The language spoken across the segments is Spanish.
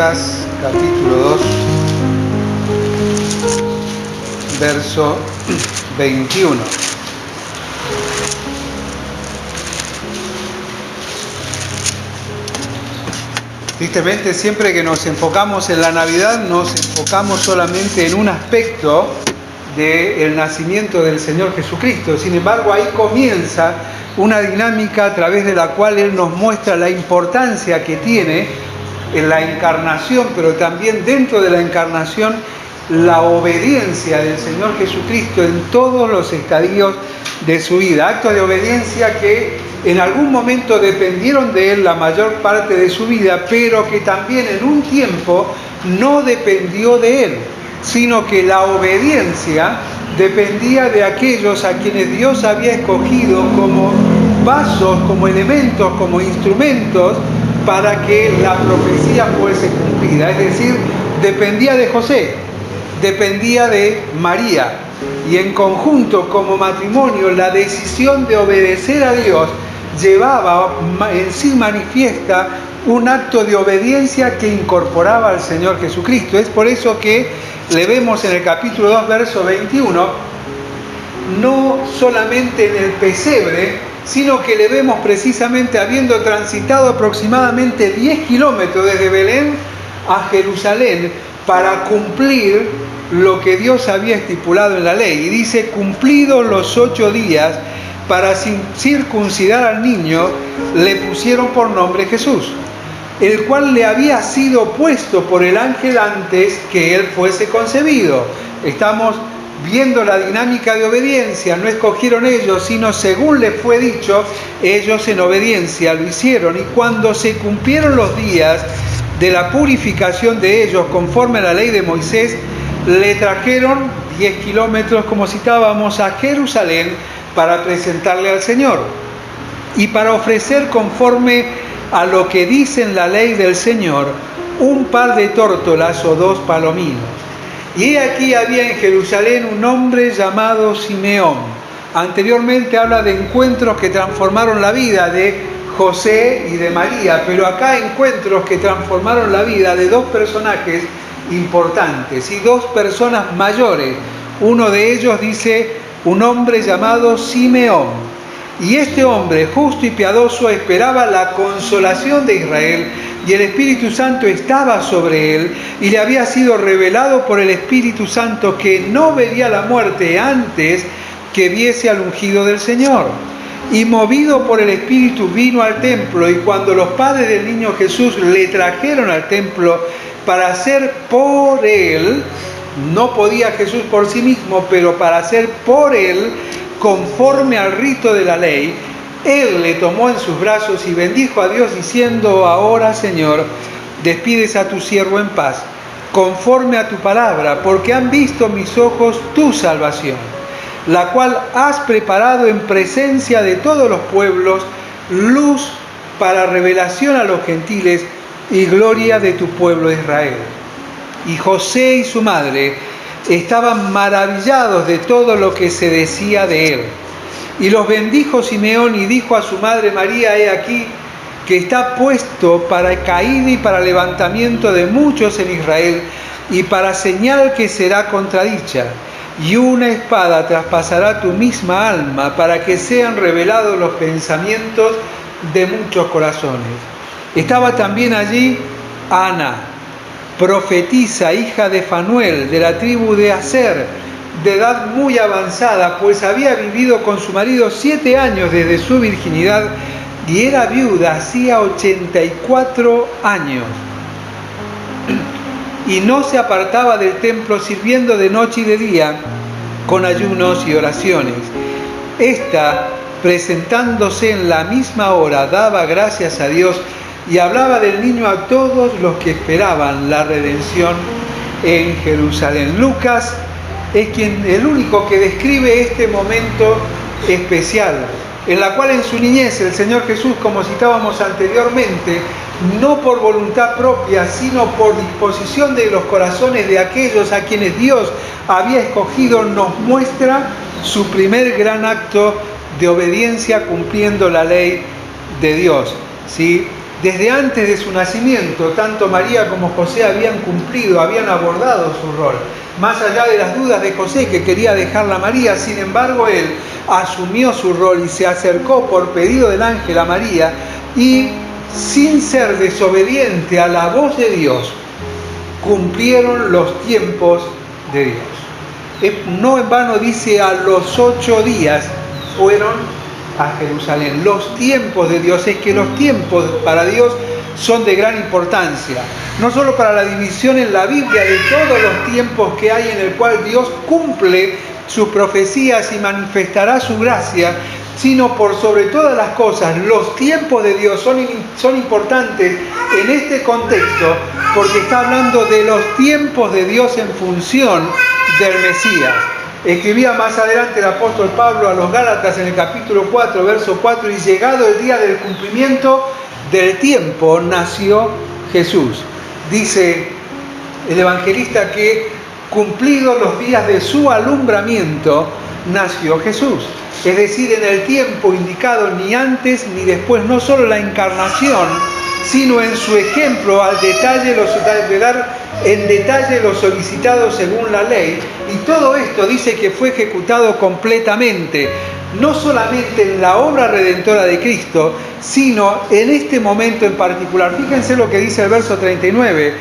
Lucas capítulo 2, verso 21. Tristemente, siempre que nos enfocamos en la Navidad, nos enfocamos solamente en un aspecto del nacimiento del Señor Jesucristo. Sin embargo, ahí comienza una dinámica a través de la cual Él nos muestra la importancia que tiene en la encarnación, pero también dentro de la encarnación, la obediencia del Señor Jesucristo en todos los estadios de su vida. Actos de obediencia que en algún momento dependieron de Él la mayor parte de su vida, pero que también en un tiempo no dependió de Él, sino que la obediencia dependía de aquellos a quienes Dios había escogido como vasos, como elementos, como instrumentos para que la profecía fuese cumplida. Es decir, dependía de José, dependía de María, y en conjunto como matrimonio la decisión de obedecer a Dios llevaba en sí manifiesta un acto de obediencia que incorporaba al Señor Jesucristo. Es por eso que le vemos en el capítulo 2, verso 21, no solamente en el pesebre, sino que le vemos precisamente habiendo transitado aproximadamente 10 kilómetros desde Belén a Jerusalén para cumplir lo que Dios había estipulado en la ley. Y dice, cumplidos los 8 días para circuncidar al niño, le pusieron por nombre Jesús, el cual le había sido puesto por el ángel antes que él fuese concebido. Estamos viendo la dinámica de obediencia. No escogieron ellos, sino según les fue dicho, ellos en obediencia lo hicieron. Y cuando se cumplieron los días de la purificación de ellos, conforme a la ley de Moisés, le trajeron 10 kilómetros, como citábamos, a Jerusalén para presentarle al Señor y para ofrecer conforme a lo que dice en la ley del Señor, un par de tórtolas o 2 palominos. Y aquí había en Jerusalén un hombre llamado Simeón. Anteriormente habla de encuentros que transformaron la vida de José y de María, pero acá encuentros que transformaron la vida de 2 personajes importantes y 2 personas mayores. Uno de ellos dice un hombre llamado Simeón. Y este hombre justo y piadoso esperaba la consolación de Israel, y el Espíritu Santo estaba sobre él, y le había sido revelado por el Espíritu Santo que no vería la muerte antes que viese al ungido del Señor. Y movido por el Espíritu vino al templo, y cuando los padres del niño Jesús le trajeron al templo para hacer por él, no podía Jesús por sí mismo, pero para hacer por él, conforme al rito de la ley, él le tomó en sus brazos y bendijo a Dios diciendo, ahora Señor, despides a tu siervo en paz, conforme a tu palabra, porque han visto mis ojos tu salvación, la cual has preparado en presencia de todos los pueblos, luz para revelación a los gentiles y gloria de tu pueblo Israel. Y José y su madre estaban maravillados de todo lo que se decía de él. Y los bendijo Simeón y dijo a su madre María, he aquí que está puesto para caída y para levantamiento de muchos en Israel, y para señal que será contradicha. Y una espada traspasará tu misma alma, para que sean revelados los pensamientos de muchos corazones. Estaba también allí Ana, profetisa, hija de Fanuel, de la tribu de Aser, de edad muy avanzada, pues había vivido con su marido 7 años desde su virginidad, y era viuda hacía 84 años. Y no se apartaba del templo, sirviendo de noche y de día, con ayunos y oraciones. Esta, presentándose en la misma hora, daba gracias a Dios y hablaba del niño a todos los que esperaban la redención en Jerusalén. Lucas es el único que describe este momento especial, en la cual en su niñez el Señor Jesús, como citábamos anteriormente, no por voluntad propia, sino por disposición de los corazones de aquellos a quienes Dios había escogido, nos muestra su primer gran acto de obediencia cumpliendo la ley de Dios, ¿sí? Desde antes de su nacimiento, tanto María como José habían cumplido, habían abordado su rol. Más allá de las dudas de José, que quería dejarla a María, sin embargo, él asumió su rol y se acercó por pedido del ángel a María y, sin ser desobediente a la voz de Dios, cumplieron los tiempos de Dios. No en vano dice, a los 8 días fueron a Jerusalén. Los tiempos de Dios, es que los tiempos para Dios son de gran importancia. No solo para la división en la Biblia de todos los tiempos que hay en el cual Dios cumple sus profecías y manifestará su gracia, sino por sobre todas las cosas, los tiempos de Dios son importantes en este contexto, porque está hablando de los tiempos de Dios en función del Mesías. Escribía más adelante el apóstol Pablo a los Gálatas en el capítulo 4, verso 4, y llegado el día del cumplimiento del tiempo, nació Jesús. Dice el evangelista que cumplidos los días de su alumbramiento, nació Jesús. Es decir, en el tiempo indicado, ni antes ni después, no solo la encarnación, sino en su ejemplo, al detalle, de dar en detalle lo solicitado según la ley. Y todo esto dice que fue ejecutado completamente, no solamente en la obra redentora de Cristo, sino en este momento en particular. Fíjense lo que dice el verso 39.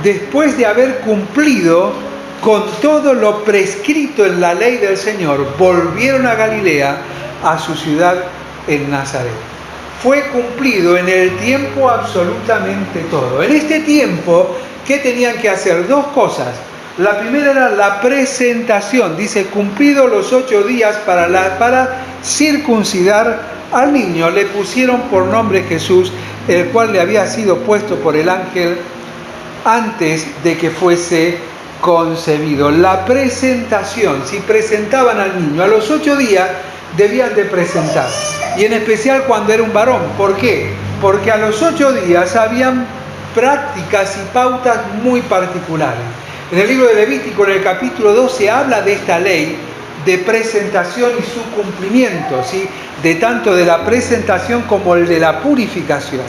Después de haber cumplido con todo lo prescrito en la ley del Señor, volvieron a Galilea, a su ciudad en Nazaret. Fue cumplido en el tiempo absolutamente todo. En este tiempo, ¿qué tenían que hacer? 2 cosas. La primera era la presentación. Dice, cumplidos los 8 días para circuncidar al niño, le pusieron por nombre Jesús, el cual le había sido puesto por el ángel antes de que fuese concebido. La presentación, si presentaban al niño, a los 8 días debían de presentar, y en especial cuando era un varón. ¿Por qué? Porque a los 8 días habían prácticas y pautas muy particulares. En el libro de Levítico, en el capítulo 12, habla de esta ley de presentación y su cumplimiento, ¿sí? De tanto de la presentación como el de la purificación.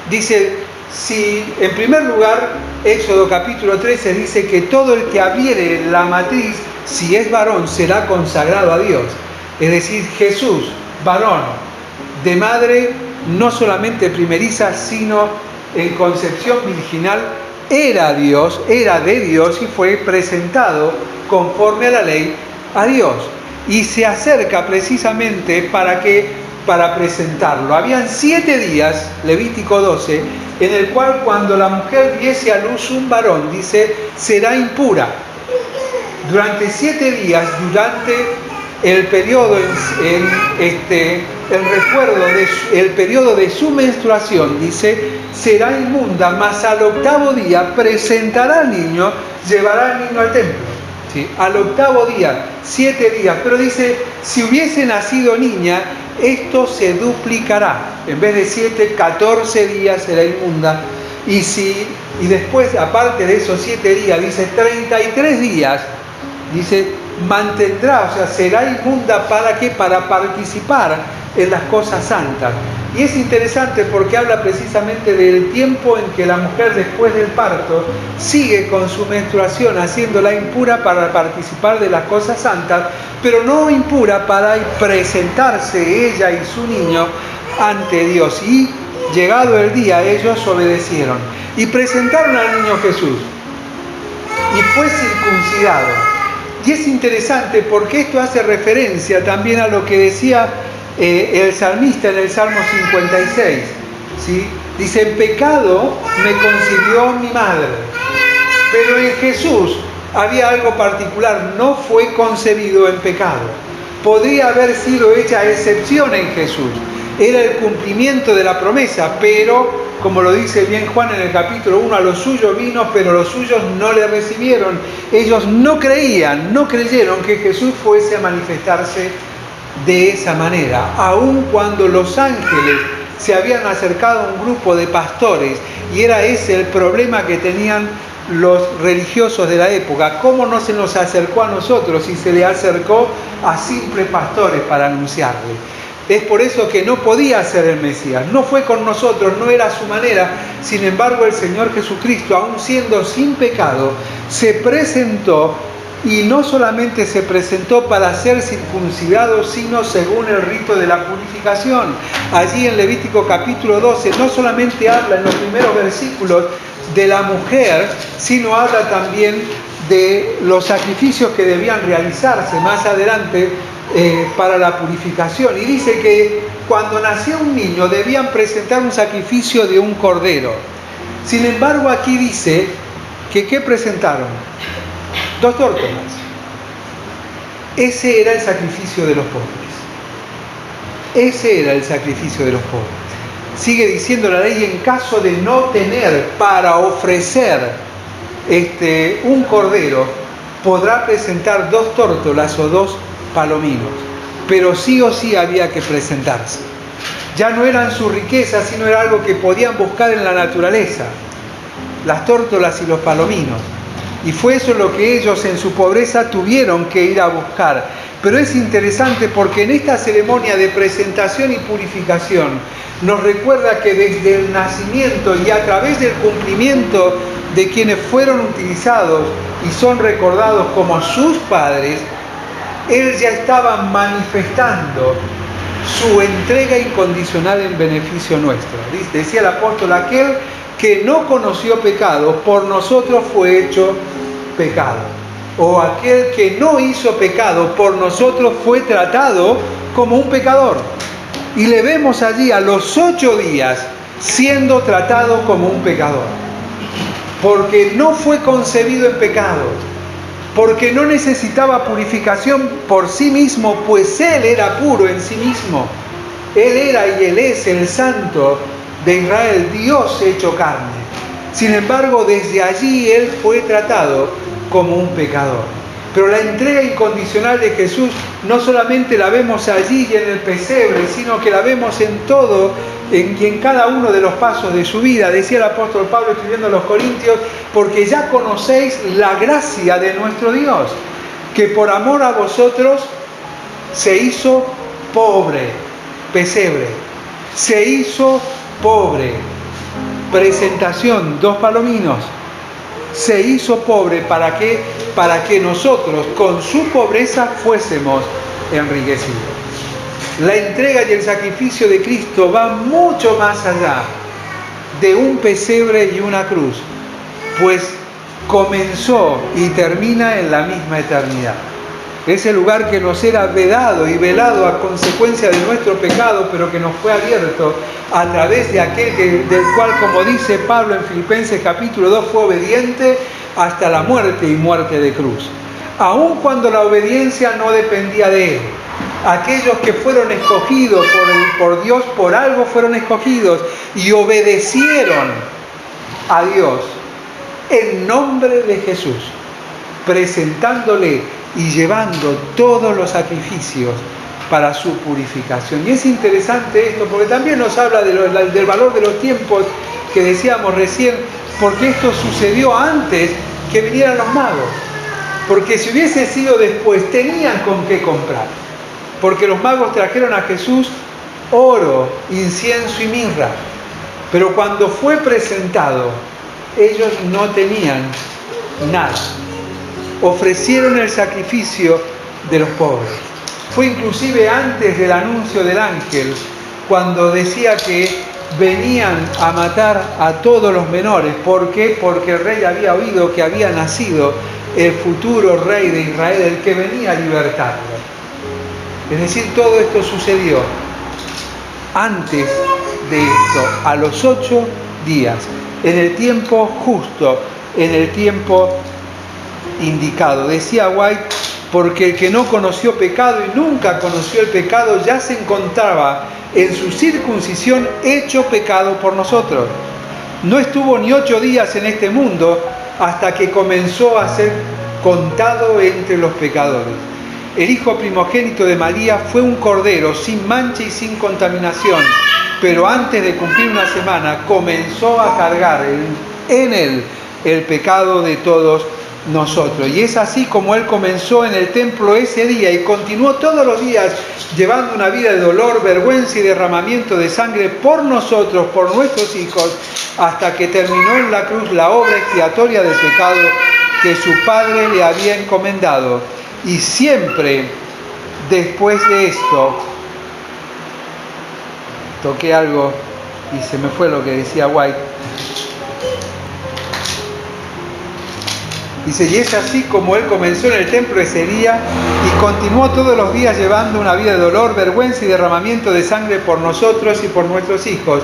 Dice, si en primer lugar, Éxodo capítulo 13 dice que todo el que abriere la matriz, si es varón, será consagrado a Dios. Es decir, Jesús, varón, de madre no solamente primeriza, sino en concepción virginal, era Dios, era de Dios y fue presentado conforme a la ley a Dios. Y se acerca precisamente para presentarlo. Habían 7 días, Levítico 12, en el cual cuando la mujer diese a luz un varón, dice, será impura. Durante 7 días, durante el periodo, el periodo de su menstruación, dice, será inmunda, mas al 8º día presentará al niño, llevará al niño al templo. ¿Sí? Al 8º día, 7 días, pero dice, si hubiese nacido niña, esto se duplicará. En vez de 7, 14 días será inmunda. Y después, aparte de esos 7 días, dice 33 días, dice, mantendrá, o sea, será inmunda. ¿Para qué? Para participar en las cosas santas. Y es interesante porque habla precisamente del tiempo en que la mujer después del parto sigue con su menstruación, haciéndola impura para participar de las cosas santas, pero no impura para presentarse ella y su niño ante Dios. Y llegado el día, ellos obedecieron y presentaron al niño Jesús y fue circuncidado. Y es interesante porque esto hace referencia también a lo que decía el salmista en el Salmo 56, ¿sí? Dice, en pecado me concibió mi madre. Pero en Jesús había algo particular, no fue concebido en pecado. Podría haber sido hecha excepción en Jesús. Era el cumplimiento de la promesa, pero, como lo dice bien Juan en el capítulo 1, a los suyos vino, pero los suyos no le recibieron. Ellos no creyeron que Jesús fuese a manifestarse de esa manera, aun cuando los ángeles se habían acercado a un grupo de pastores, y era ese el problema que tenían los religiosos de la época. ¿Cómo no se nos acercó a nosotros y se le acercó a simples pastores para anunciarle? Es por eso que no podía ser el Mesías. No fue con nosotros, no era su manera. Sin embargo, el Señor Jesucristo, aun siendo sin pecado, se presentó, y no solamente se presentó para ser circuncidado, sino según el rito de la purificación. Allí en Levítico capítulo 12 no solamente habla en los primeros versículos de la mujer, sino habla también de los sacrificios que debían realizarse más adelante para la purificación. Y dice que cuando nacía un niño debían presentar un sacrificio de un cordero. Sin embargo, aquí dice que ¿qué presentaron? 2 tórtolas. Ese era el sacrificio de los pobres. Ese era el sacrificio de los pobres. Sigue diciendo la ley, en caso de no tener para ofrecer un cordero, podrá presentar 2 tórtolas o 2 palominos. Pero sí o sí había que presentarse. Ya no eran su riqueza, sino era algo que podían buscar en la naturaleza. Las tórtolas y los palominos. Y fue eso lo que ellos en su pobreza tuvieron que ir a buscar. Pero es interesante porque en esta ceremonia de presentación y purificación nos recuerda que desde el nacimiento y a través del cumplimiento de quienes fueron utilizados y son recordados como sus padres, Él ya estaba manifestando su entrega incondicional en beneficio nuestro. Decía el apóstol, aquel que no conoció pecado, por nosotros fue hecho pecado. O aquel que no hizo pecado, por nosotros fue tratado como un pecador. Y le vemos allí a los 8 días siendo tratado como un pecador. Porque no fue concebido en pecado. Porque no necesitaba purificación por sí mismo, pues Él era puro en sí mismo. Él era y Él es el Santo de Israel, Dios hecho carne. Sin embargo, desde allí Él fue tratado como un pecador. Pero la entrega incondicional de Jesús no solamente la vemos allí y en el pesebre, sino que la vemos en todo y en cada uno de los pasos de su vida. Decía el apóstol Pablo escribiendo a los Corintios, porque ya conocéis la gracia de nuestro Dios, que por amor a vosotros se hizo pobre, pesebre, se hizo pobre, presentación, 2 palominos, se hizo pobre, ¿para qué? Para que nosotros con su pobreza fuésemos enriquecidos. La entrega y el sacrificio de Cristo va mucho más allá de un pesebre y una cruz, pues comenzó y termina en la misma eternidad. Ese lugar que nos era vedado y velado a consecuencia de nuestro pecado, pero que nos fue abierto a través de aquel del cual, como dice Pablo en Filipenses capítulo 2, fue obediente hasta la muerte y muerte de cruz. Aun cuando la obediencia no dependía de Él. Aquellos que fueron escogidos por Dios, por algo fueron escogidos y obedecieron a Dios en nombre de Jesús, presentándole y llevando todos los sacrificios para su purificación. Y es interesante esto, porque también nos habla del valor de los tiempos que decíamos recién, porque esto sucedió antes que vinieran los magos. Porque si hubiese sido después, tenían con qué comprar. Porque los magos trajeron a Jesús oro, incienso y mirra. Pero cuando fue presentado, ellos no tenían nada. Ofrecieron el sacrificio de los pobres. Fue inclusive antes del anuncio del ángel, cuando decía que venían a matar a todos los menores. ¿Por qué? Porque el rey había oído que había nacido el futuro rey de Israel, el que venía a libertarlo. Es decir, todo esto sucedió antes de esto, a los 8 días, en el tiempo justo, en el tiempo indicado. Decía White, porque el que no conoció pecado y nunca conoció el pecado ya se encontraba en su circuncisión hecho pecado por nosotros. No estuvo ni 8 días en este mundo hasta que comenzó a ser contado entre los pecadores. El hijo primogénito de María fue un cordero sin mancha y sin contaminación, pero antes de cumplir una semana comenzó a cargar en él el pecado de todos nosotros. Y es así como Él comenzó en el templo ese día y continuó todos los días llevando una vida de dolor, vergüenza y derramamiento de sangre por nosotros, por nuestros hijos, hasta que terminó en la cruz la obra expiatoria del pecado que su Padre le había encomendado. Y siempre después de esto, toqué algo y se me fue lo que decía White. Dice, y es así como Él comenzó en el templo ese día y continuó todos los días llevando una vida de dolor, vergüenza y derramamiento de sangre por nosotros y por nuestros hijos,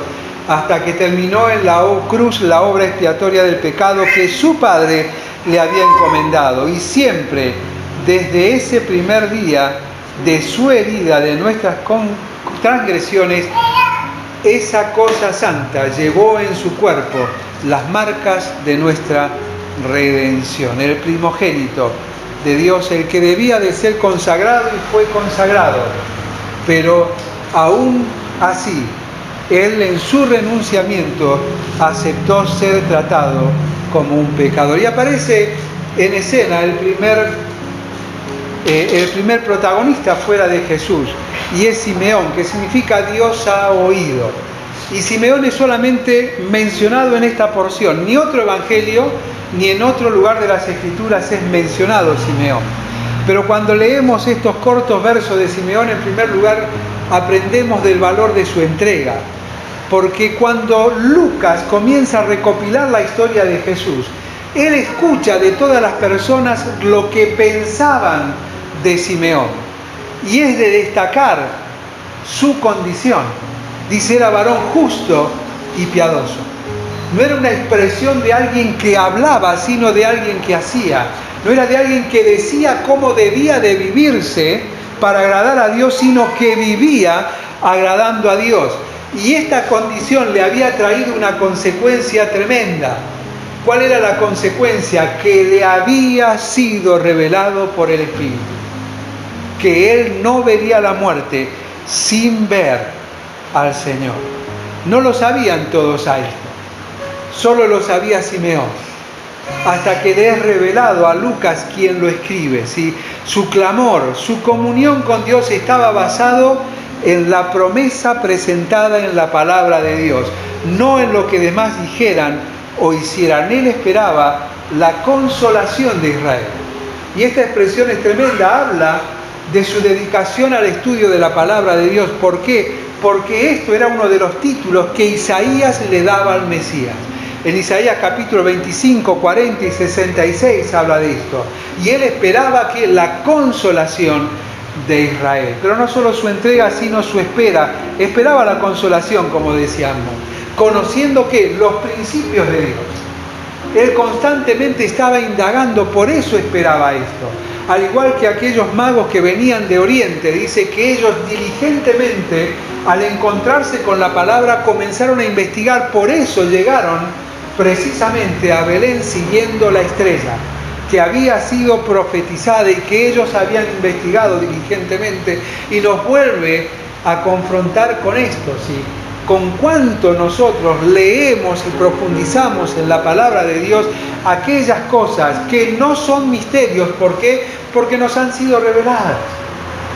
hasta que terminó en la cruz la obra expiatoria del pecado que su Padre le había encomendado. Y siempre, desde ese primer día de su herida, de nuestras transgresiones, esa cosa santa llevó en su cuerpo las marcas de nuestra redención. El primogénito de Dios, el que debía de ser consagrado y fue consagrado, pero aún así Él en su renunciamiento aceptó ser tratado como un pecador. Y aparece en escena el primer protagonista fuera de Jesús, y es Simeón, que significa Dios ha oído. Y Simeón es solamente mencionado en esta porción. Ni otro evangelio, ni en otro lugar de las Escrituras es mencionado Simeón. Pero cuando leemos estos cortos versos de Simeón, en primer lugar, aprendemos del valor de su entrega. Porque cuando Lucas comienza a recopilar la historia de Jesús, él escucha de todas las personas lo que pensaban de Simeón. Y es de destacar su condición. Dice, era varón justo y piadoso. No era una expresión de alguien que hablaba, sino de alguien que hacía. No era de alguien que decía cómo debía de vivirse para agradar a Dios, sino que vivía agradando a Dios. Y esta condición le había traído una consecuencia tremenda. ¿Cuál era la consecuencia? Que le había sido revelado por el Espíritu que él no vería la muerte sin ver al Señor. No lo sabían todos a esto, solo lo sabía Simeón, hasta que le es revelado a Lucas quien lo escribe, ¿sí? Su clamor, su comunión con Dios estaba basado en la promesa presentada en la palabra de Dios, no en lo que demás dijeran o hicieran. Él esperaba la consolación de Israel. Y esta expresión es tremenda, habla de su dedicación al estudio de la palabra de Dios. ¿Por qué? Porque esto era uno de los títulos que Isaías le daba al Mesías. En Isaías capítulo 25, 40 y 66 habla de esto. Y él esperaba que la consolación de Israel. Pero no solo su entrega, sino su espera. Esperaba la consolación, como decíamos, conociendo que los principios de Dios. Él constantemente estaba indagando, por eso esperaba esto. Al igual que aquellos magos que venían de Oriente, dice que ellos diligentemente, al encontrarse con la palabra, comenzaron a investigar. Por eso llegaron precisamente a Belén siguiendo la estrella, que había sido profetizada y que ellos habían investigado diligentemente. Y nos vuelve a confrontar con esto, ¿sí? Con cuánto nosotros leemos y profundizamos en la palabra de Dios aquellas cosas que no son misterios. ¿Por qué? Porque nos han sido reveladas.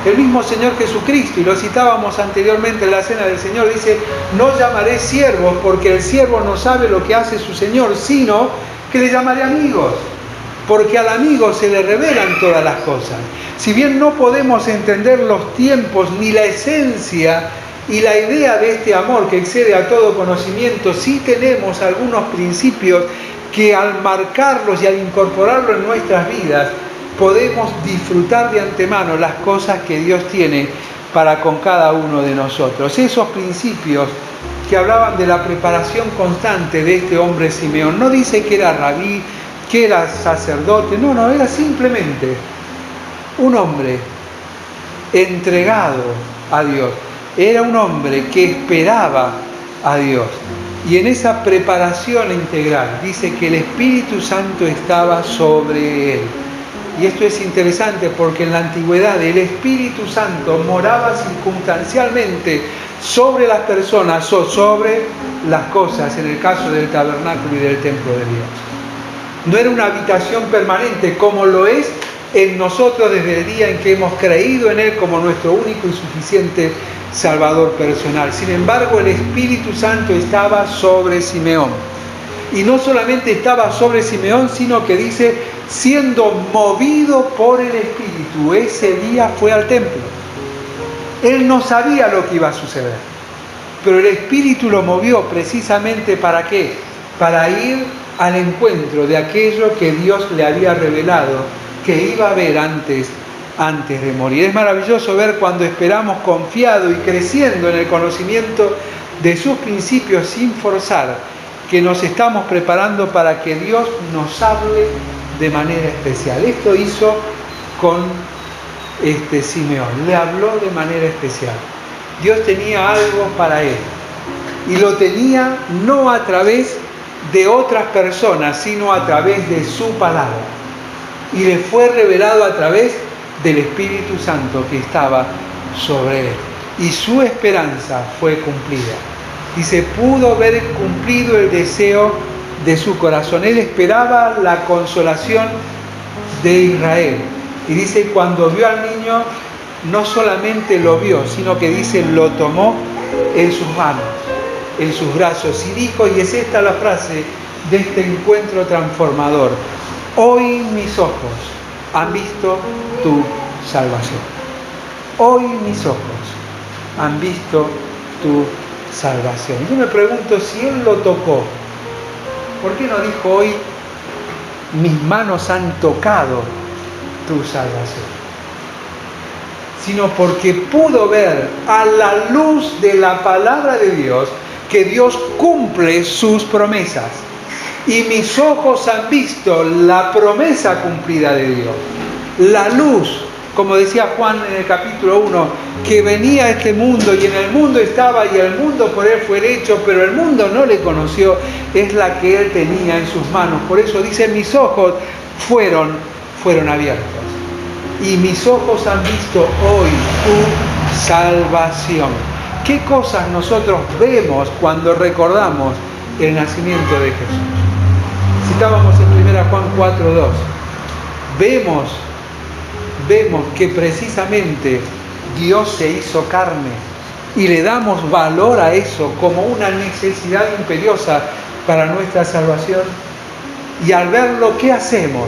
El mismo Señor Jesucristo, y lo citábamos anteriormente en la cena del Señor, dice, no llamaré siervos porque el siervo no sabe lo que hace su Señor, sino que le llamaré amigos, porque al amigo se le revelan todas las cosas. Si bien no podemos entender los tiempos ni la esencia y la idea de este amor que excede a todo conocimiento, sí tenemos algunos principios que al marcarlos y al incorporarlos en nuestras vidas, podemos disfrutar de antemano las cosas que Dios tiene para con cada uno de nosotros. Esos principios que hablaban de la preparación constante de este hombre Simeón. No dice que era rabí, que era sacerdote, no, era simplemente un hombre entregado a Dios. Era un hombre que esperaba a Dios. Y en esa preparación integral dice que el Espíritu Santo estaba sobre él. Y esto es interesante porque en la antigüedad el Espíritu Santo moraba circunstancialmente sobre las personas o sobre las cosas, en el caso del tabernáculo y del templo de Dios. No era una habitación permanente como lo es en nosotros desde el día en que hemos creído en Él como nuestro único y suficiente Salvador personal. Sin embargo, el Espíritu Santo estaba sobre Simeón. Y no solamente estaba sobre Simeón, sino que dice, siendo movido por el Espíritu, ese día fue al templo. Él no sabía lo que iba a suceder, pero el Espíritu lo movió precisamente ¿para qué? Para ir al encuentro de aquello que Dios le había revelado, que iba a ver antes de morir. Es maravilloso ver cuando esperamos confiado y creciendo en el conocimiento de sus principios sin forzar, que nos estamos preparando para que Dios nos hable de manera especial. Esto hizo con Simeón, le habló de manera especial. Dios tenía algo para él y lo tenía no a través de otras personas, sino a través de su palabra. Y le fue revelado a través del Espíritu Santo que estaba sobre él. Y su esperanza fue cumplida. Dice, pudo ver cumplido el deseo de su corazón. Él esperaba la consolación de Israel. Y dice, cuando vio al niño, no solamente lo vio, sino que dice, lo tomó en sus manos, en sus brazos. Y dijo, y es esta la frase de este encuentro transformador, hoy mis ojos han visto tu salvación. Hoy mis ojos han visto tu salvación. Yo me pregunto, si Él lo tocó, ¿por qué no dijo hoy mis manos han tocado tu salvación? Sino porque pudo ver a la luz de la palabra de Dios que Dios cumple sus promesas. Y mis ojos han visto la promesa cumplida de Dios. La luz, como decía Juan en el capítulo 1, que venía a este mundo y en el mundo estaba y el mundo por Él fue hecho, pero el mundo no le conoció, es la que Él tenía en sus manos. Por eso dice, mis ojos fueron abiertos. Y mis ojos han visto hoy tu salvación. ¿Qué cosas nosotros vemos cuando recordamos el nacimiento de Jesús? Citábamos en 1 Juan 4:2. Vemos que precisamente Dios se hizo carne y le damos valor a eso como una necesidad imperiosa para nuestra salvación. Y al verlo, ¿qué hacemos?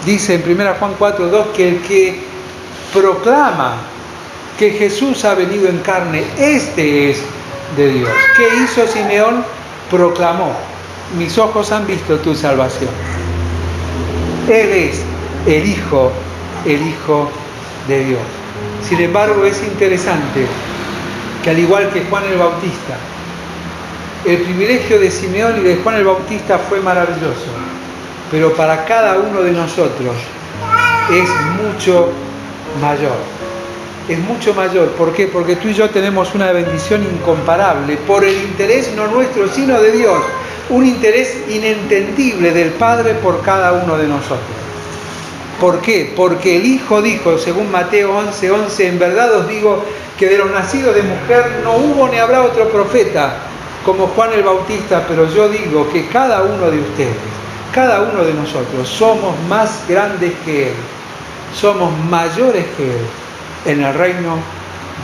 Dice en 1 Juan 4:2 que el que proclama que Jesús ha venido en carne, este es de Dios. ¿Qué hizo Simeón? Proclamó, mis ojos han visto tu salvación. Él es el Hijo de Dios. Sin embargo, es interesante que al igual que Juan el Bautista, el privilegio de Simeón y de Juan el Bautista fue maravilloso, pero para cada uno de nosotros es mucho mayor. Es mucho mayor. ¿Por qué? Porque tú y yo tenemos una bendición incomparable por el interés no nuestro, sino de Dios. Un interés inentendible del Padre por cada uno de nosotros. ¿Por qué? Porque el Hijo dijo, según Mateo 11:11, en verdad os digo que de los nacidos de mujer no hubo ni habrá otro profeta como Juan el Bautista, pero yo digo que cada uno de ustedes, cada uno de nosotros, somos más grandes que Él, somos mayores que Él en el reino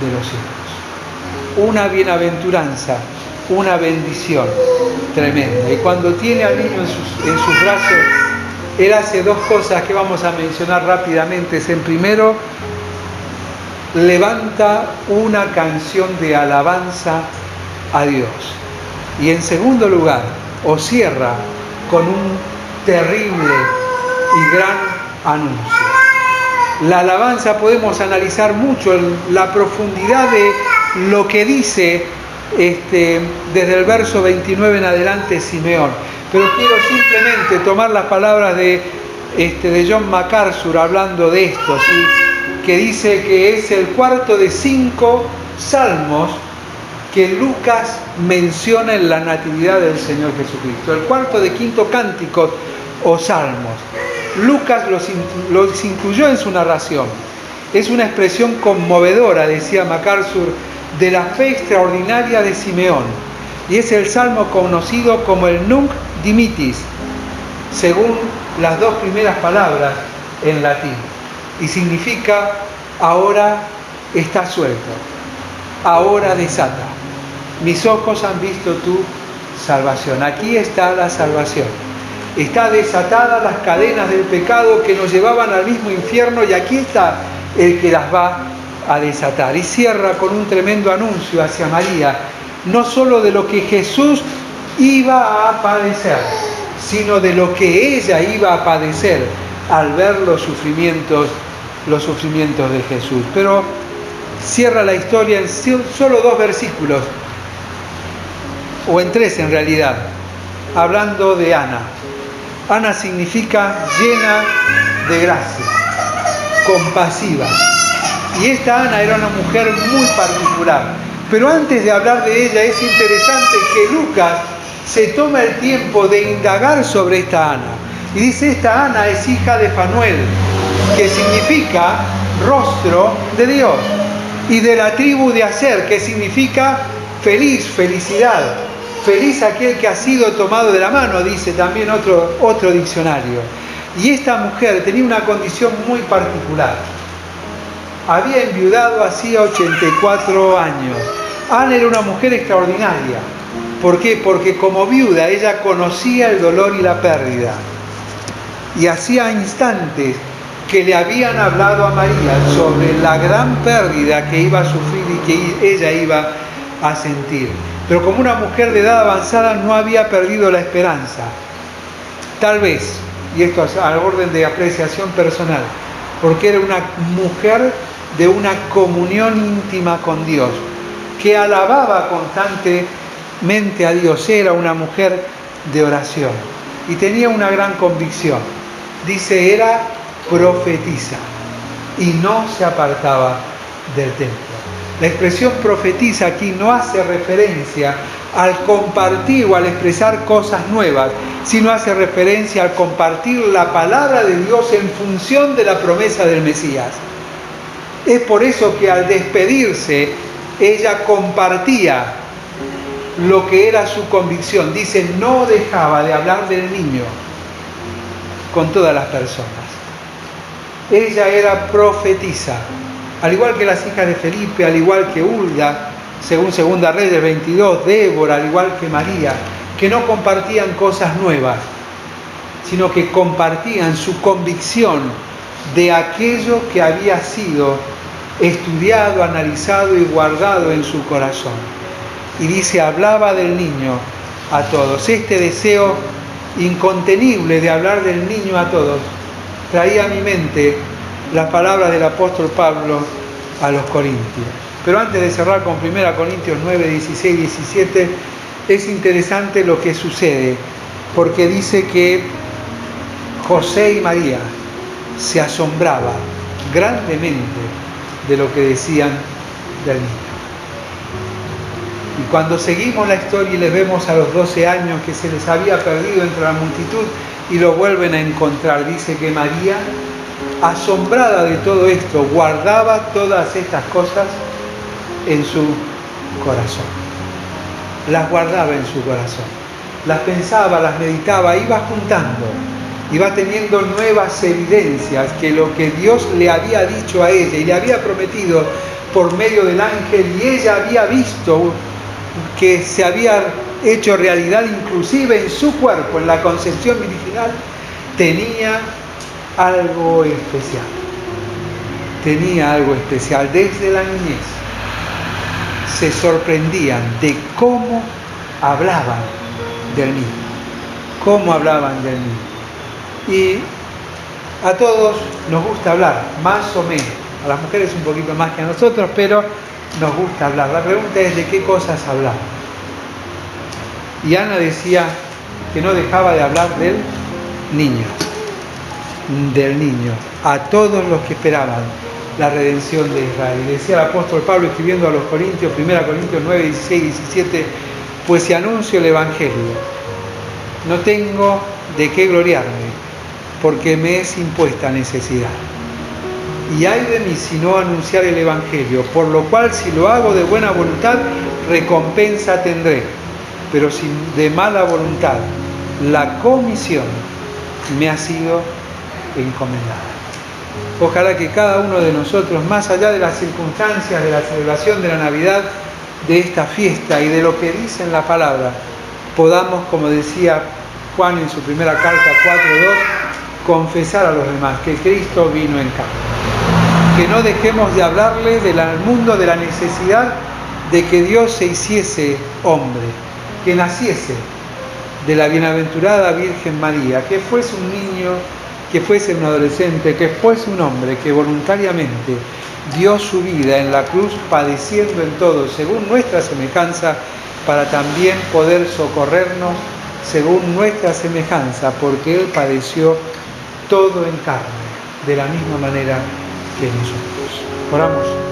de los cielos. Una bienaventuranza, una bendición tremenda. Y cuando tiene al niño en sus brazos, Él hace dos cosas que vamos a mencionar rápidamente. En primero, levanta una canción de alabanza a Dios. Y en segundo lugar, o cierra con un terrible y gran anuncio. La alabanza podemos analizar mucho la profundidad de lo que dice desde el verso 29 en adelante Simeón. Pero quiero simplemente tomar las palabras de John MacArthur hablando de esto, ¿sí? Que dice que es el cuarto de 5 salmos que Lucas menciona en la natividad del Señor Jesucristo. El cuarto de 5 cánticos o salmos. Lucas los incluyó en su narración. Es una expresión conmovedora, decía MacArthur, de la fe extraordinaria de Simeón. Y es el salmo conocido como el Nunc Dimittis, según las dos primeras palabras en latín. Y significa ahora está suelto, ahora desata. Mis ojos han visto tu salvación. Aquí está la salvación. Está desatada las cadenas del pecado que nos llevaban al mismo infierno y aquí está el que las va a desatar. Y cierra con un tremendo anuncio hacia María, no solo de lo que Jesús iba a padecer, sino de lo que ella iba a padecer al ver los sufrimientos de Jesús. Pero cierra la historia en solo 2 versículos, o en 3 en realidad, hablando de Ana. Ana significa llena de gracia, compasiva. Y esta Ana era una mujer muy particular. Pero antes de hablar de ella, es interesante que Lucas se toma el tiempo de indagar sobre esta Ana. Y dice, esta Ana es hija de Fanuel, que significa rostro de Dios. Y de la tribu de Aser, que significa feliz, felicidad. Feliz aquel que ha sido tomado de la mano, dice también otro diccionario. Y esta mujer tenía una condición muy particular. Había enviudado hacía 84 años. Ana era una mujer extraordinaria. ¿Por qué? Porque como viuda ella conocía el dolor y la pérdida. Y hacía instantes que le habían hablado a María sobre la gran pérdida que iba a sufrir y que ella iba a sentir. Pero como una mujer de edad avanzada no había perdido la esperanza. Tal vez, y esto al orden de apreciación personal, porque era una mujer de una comunión íntima con Dios, que alababa constantemente a Dios. Era una mujer de oración y tenía una gran convicción. Dice, era profetisa y no se apartaba del templo. La expresión profetiza aquí no hace referencia al compartir o al expresar cosas nuevas, sino hace referencia al compartir la palabra de Dios en función de la promesa del Mesías. Es por eso que al despedirse, ella compartía lo que era su convicción. Dice, no dejaba de hablar del niño con todas las personas. Ella era profetisa, al igual que las hijas de Felipe, al igual que Hulda, según 2 Reyes 22, Débora, al igual que María, que no compartían cosas nuevas, sino que compartían su convicción de aquello que había sido estudiado, analizado y guardado en su corazón. Y dice, hablaba del niño a todos. Este deseo incontenible de hablar del niño a todos traía a mi mente las palabras del apóstol Pablo a los Corintios. Pero antes de cerrar con 1 Corintios 9, 16 y 17, es interesante lo que sucede, porque dice que José y María se asombraban grandemente de lo que decían del niño. Y cuando seguimos la historia y les vemos a los 12 años que se les había perdido entre la multitud y lo vuelven a encontrar, dice que María, asombrada de todo esto, guardaba todas estas cosas en su corazón. Las guardaba en su corazón. Las pensaba, las meditaba, iba juntando, iba teniendo nuevas evidencias que lo que Dios le había dicho a ella y le había prometido por medio del ángel, y ella había visto que se había hecho realidad inclusive en su cuerpo, en la concepción virginal, tenía algo especial. Tenía algo especial. Desde la niñez se sorprendían de cómo hablaban del niño. Cómo hablaban del niño. Y a todos nos gusta hablar, más o menos. A las mujeres un poquito más que a nosotros, pero nos gusta hablar. La pregunta es de qué cosas hablar. Y Ana decía que no dejaba de hablar del niño, a todos los que esperaban la redención de Israel. Y decía el apóstol Pablo escribiendo a los Corintios, 1 Corintios 9, 16 y 17, pues si anuncio el Evangelio, no tengo de qué gloriarme, porque me es impuesta necesidad. Y ay de mí si no anunciar el Evangelio, por lo cual si lo hago de buena voluntad, recompensa tendré, pero si de mala voluntad, la comisión me ha sido encomendada. Ojalá que cada uno de nosotros, más allá de las circunstancias de la celebración de la Navidad, de esta fiesta y de lo que dice en la palabra, podamos, como decía Juan en su primera carta 4:2, confesar a los demás que Cristo vino en carne. Que no dejemos de hablarle al mundo de la necesidad de que Dios se hiciese hombre, que naciese de la bienaventurada Virgen María, que fuese un niño, que fuese un adolescente, que fuese un hombre que voluntariamente dio su vida en la cruz, padeciendo en todo según nuestra semejanza, para también poder socorrernos según nuestra semejanza, porque Él padeció todo en carne, de la misma manera que nosotros. Oramos.